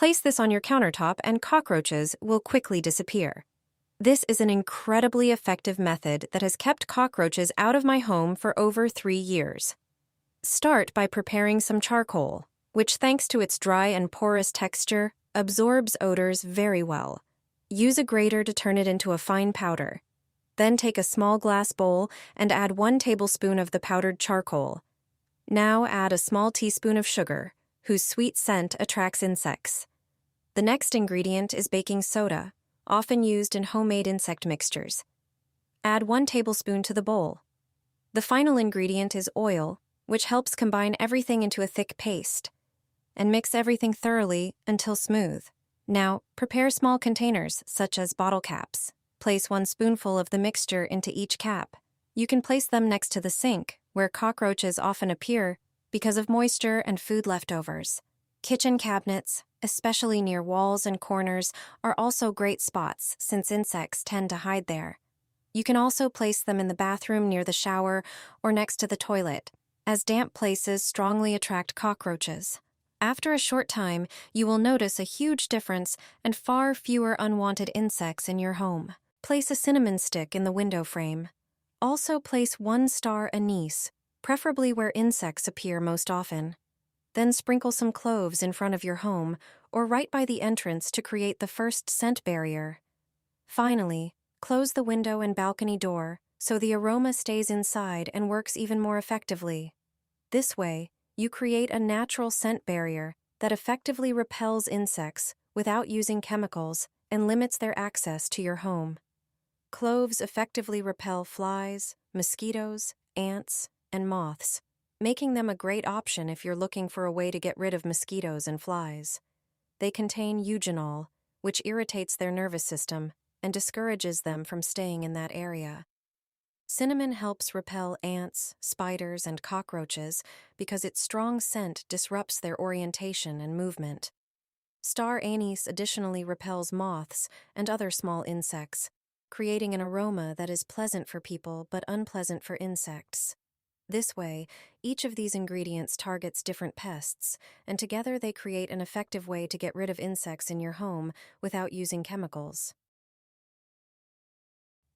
Place this on your countertop and cockroaches will quickly disappear. This is an incredibly effective method that has kept cockroaches out of my home for over 3 years. Start by preparing some charcoal, which, thanks to its dry and porous texture, absorbs odors very well. Use a grater to turn it into a fine powder. Then take a small glass bowl and add 1 tablespoon of the powdered charcoal. Now add a small teaspoon of sugar, whose sweet scent attracts insects. The next ingredient is baking soda, often used in homemade insect mixtures. Add 1 tablespoon to the bowl. The final ingredient is oil, which helps combine everything into a thick paste. And mix everything thoroughly until smooth. Now, prepare small containers, such as bottle caps. Place 1 spoonful of the mixture into each cap. You can place them next to the sink, where cockroaches often appear because of moisture and food leftovers. Kitchen cabinets, especially near walls and corners, are also great spots since insects tend to hide there. You can also place them in the bathroom near the shower or next to the toilet, as damp places strongly attract cockroaches. After a short time, you will notice a huge difference and far fewer unwanted insects in your home. Place a cinnamon stick in the window frame. Also place 1 star anise, preferably where insects appear most often. Then sprinkle some cloves in front of your home or right by the entrance to create the first scent barrier. Finally, close the window and balcony door so the aroma stays inside and works even more effectively. This way, you create a natural scent barrier that effectively repels insects without using chemicals and limits their access to your home. Cloves effectively repel flies, mosquitoes, ants, and moths, making them a great option if you're looking for a way to get rid of mosquitoes and flies. They contain eugenol, which irritates their nervous system and discourages them from staying in that area. Cinnamon helps repel ants, spiders, and cockroaches because its strong scent disrupts their orientation and movement. Star anise additionally repels moths and other small insects, creating an aroma that is pleasant for people but unpleasant for insects. This way, each of these ingredients targets different pests, and together they create an effective way to get rid of insects in your home without using chemicals.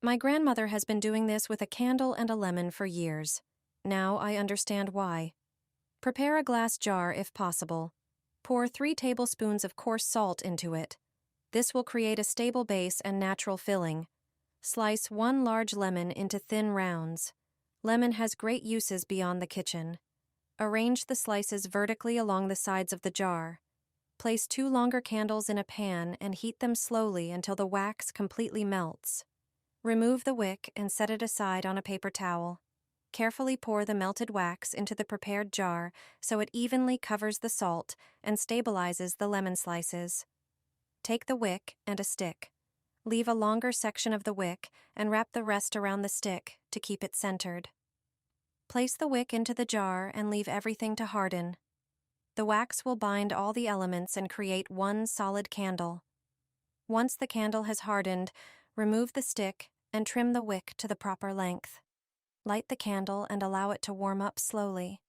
My grandmother has been doing this with a candle and a lemon for years. Now I understand why. Prepare a glass jar if possible. Pour 3 tablespoons of coarse salt into it. This will create a stable base and natural filling. Slice 1 large lemon into thin rounds. Lemon has great uses beyond the kitchen. Arrange the slices vertically along the sides of the jar. Place 2 longer candles in a pan and heat them slowly until the wax completely melts. Remove the wick and set it aside on a paper towel. Carefully pour the melted wax into the prepared jar so it evenly covers the salt and stabilizes the lemon slices. Take the wick and a stick. Leave a longer section of the wick and wrap the rest around the stick to keep it centered. Place the wick into the jar and leave everything to harden. The wax will bind all the elements and create 1 solid candle. Once the candle has hardened, remove the stick and trim the wick to the proper length. Light the candle and allow it to warm up slowly.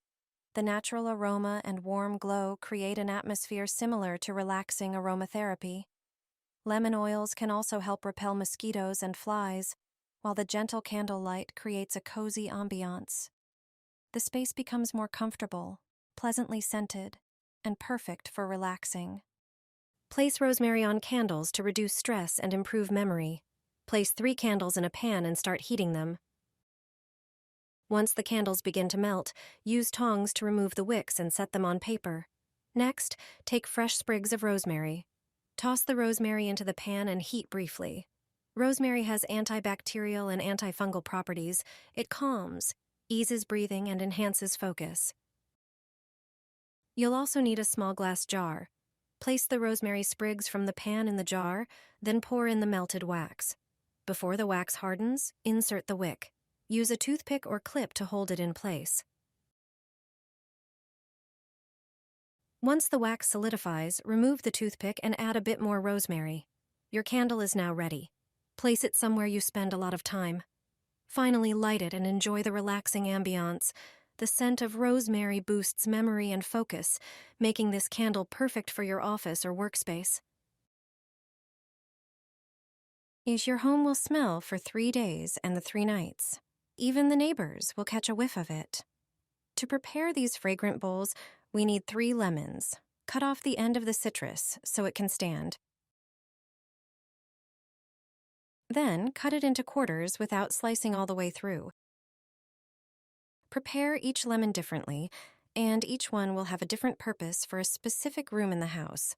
The natural aroma and warm glow create an atmosphere similar to relaxing aromatherapy. Lemon oils can also help repel mosquitoes and flies, while the gentle candle light creates a cozy ambiance. The space becomes more comfortable, pleasantly scented, and perfect for relaxing. Place rosemary on candles to reduce stress and improve memory. Place 3 candles in a pan and start heating them. Once the candles begin to melt, use tongs to remove the wicks and set them on paper. Next, take fresh sprigs of rosemary. Toss the rosemary into the pan and heat briefly. Rosemary has antibacterial and antifungal properties. It calms, eases breathing, and enhances focus. You'll also need a small glass jar. Place the rosemary sprigs from the pan in the jar, then pour in the melted wax. Before the wax hardens, insert the wick. Use a toothpick or clip to hold it in place. Once the wax solidifies, remove the toothpick and add a bit more rosemary. Your candle is now ready. Place it somewhere you spend a lot of time. Finally, light it and enjoy the relaxing ambiance. The scent of rosemary boosts memory and focus, making this candle perfect for your office or workspace. Your home will smell for 3 days and the 3 nights. Even the neighbors will catch a whiff of it. To prepare these fragrant bowls, we need 3 lemons. Cut off the end of the citrus so it can stand. Then, cut it into quarters without slicing all the way through. Prepare each lemon differently, and each one will have a different purpose for a specific room in the house.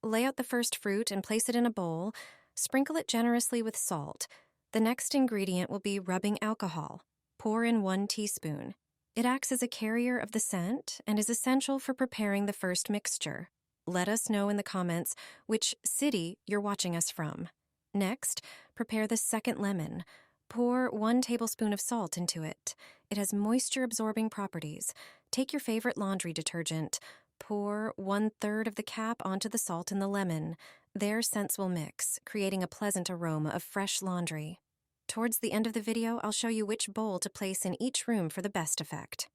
Lay out the first fruit and place it in a bowl. Sprinkle it generously with salt. The next ingredient will be rubbing alcohol. Pour in 1 teaspoon. It acts as a carrier of the scent and is essential for preparing the first mixture. Let us know in the comments which city you're watching us from. Next, prepare the second lemon. Pour 1 tablespoon of salt into it. It has moisture-absorbing properties. Take your favorite laundry detergent. Pour 1/3 of the cap onto the salt in the lemon. Their scents will mix, creating a pleasant aroma of fresh laundry. Towards the end of the video, I'll show you which bowl to place in each room for the best effect.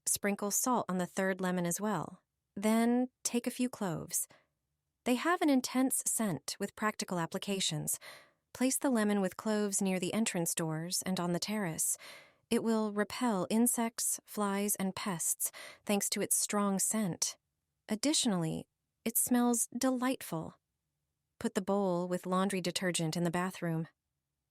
Sprinkle salt on the 3rd lemon as well. Then, take a few cloves. They have an intense scent with practical applications. Place the lemon with cloves near the entrance doors and on the terrace. It will repel insects, flies, and pests thanks to its strong scent. Additionally, it smells delightful. Put the bowl with laundry detergent in the bathroom.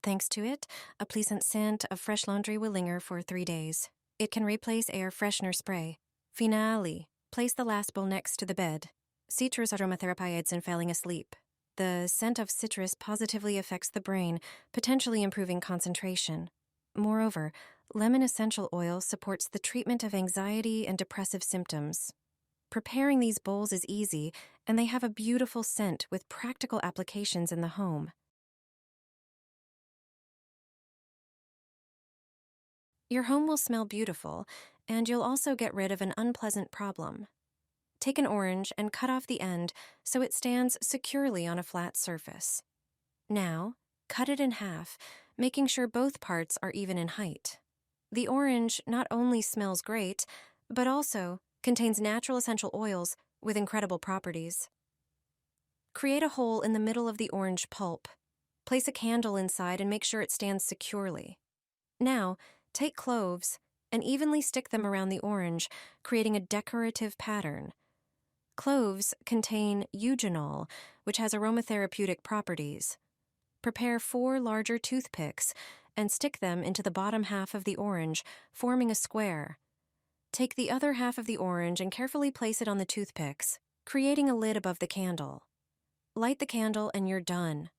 Thanks to it, a pleasant scent of fresh laundry will linger for 3 days. It can replace air freshener spray. Finale, place the last bowl next to the bed. Citrus aromatherapy aids in falling asleep. The scent of citrus positively affects the brain, potentially improving concentration. Moreover, lemon essential oil supports the treatment of anxiety and depressive symptoms. Preparing these bowls is easy, and they have a beautiful scent with practical applications in the home. Your home will smell beautiful, and you'll also get rid of an unpleasant problem. Take an orange and cut off the end so it stands securely on a flat surface. Now, cut it in half, making sure both parts are even in height. The orange not only smells great, but also contains natural essential oils with incredible properties. Create a hole in the middle of the orange pulp. Place a candle inside and make sure it stands securely. Now, take cloves and evenly stick them around the orange, creating a decorative pattern. Cloves contain eugenol, which has aromatherapeutic properties. Prepare 4 larger toothpicks and stick them into the bottom half of the orange, forming a square. Take the other half of the orange and carefully place it on the toothpicks, creating a lid above the candle. Light the candle and you're done.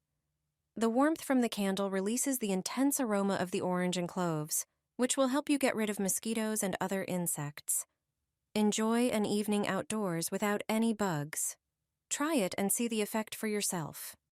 The warmth from the candle releases the intense aroma of the orange and cloves, which will help you get rid of mosquitoes and other insects. Enjoy an evening outdoors without any bugs. Try it and see the effect for yourself.